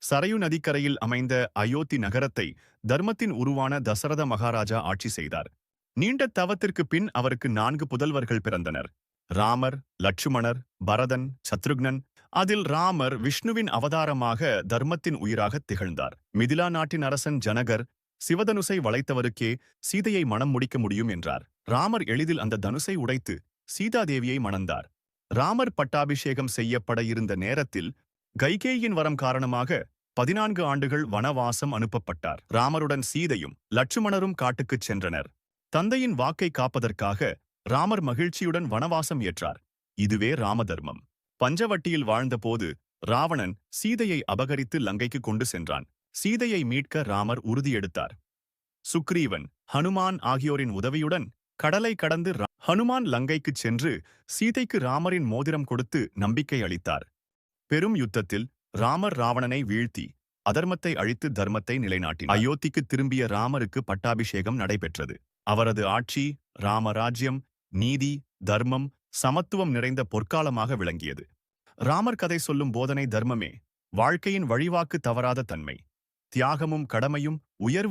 சரையு நதிக்கரையில் அமைந்த அயோத்தி நகரத்தை தர்மத்தின் உருவான தசரத மகாராஜா ஆட்சி செய்தார். நீண்ட தவத்திற்கு பின் அவருக்கு 4 புதல்வர்கள் பிறந்தனர். ராமர், லட்சுமணர், பரதன், சத்ருக்னன். அதில் ராமர் விஷ்ணுவின் அவதாரமாக தர்மத்தின் உயிராக திகழ்ந்தார். மிதிலா நாட்டின் அரசன் ஜனகர் சிவதனுசை வளைத்தவருக்கே சீதையை மணம் முடிக்க முடியும் என்றார். ராமர் எளிதில் அந்த தனுசை உடைத்து சீதாதேவியை மணந்தார். ராமர் பட்டாபிஷேகம் செய்யப்பட இருந்த நேரத்தில் கைகேயின் வரம் காரணமாக 14 ஆண்டுகள் வனவாசம் அனுப்பப்பட்டார். ராமருடன் சீதையும் லட்சுமணரும் காட்டுக்குச் சென்றனர். தந்தையின் வாக்கை காப்பதற்காக ராமர் மகிழ்ச்சியுடன் வனவாசம் ஏற்றார். இதுவே ராமதர்மம். பஞ்சவட்டியில் வாழ்ந்தபோது ராவணன் சீதையை அபகரித்து லங்கைக்கு கொண்டு சென்றான். சீதையை மீட்க ராமர் உறுதியெடுத்தார். சுக்ரீவன், ஹனுமான் ஆகியோரின் உதவியுடன் கடலை கடந்து ஹனுமான் லங்கைக்குச் சென்று சீதைக்கு ராமரின் மோதிரம் கொடுத்து நம்பிக்கை அளித்தார். பெரும் யுத்தத்தில் ராமர் ராவணனை வீழ்த்தி அதர்மத்தை அழித்து தர்மத்தை நிலைநாட்டினார். அயோத்திக்கு திரும்பிய ராமருக்கு பட்டாபிஷேகம் நடைபெற்றது. அவரது ஆட்சி ராமராஜ்யம், நீதி, தர்மம், சமத்துவம் நிறைந்த பொற்காலமாக விளங்கியது. ராமர் கதை சொல்லும் போதனை தர்மமே, வாழ்க்கையின் வழிவாக்கு தவறாத தன்மை, தியாகமும் கடமையும் உயர்வு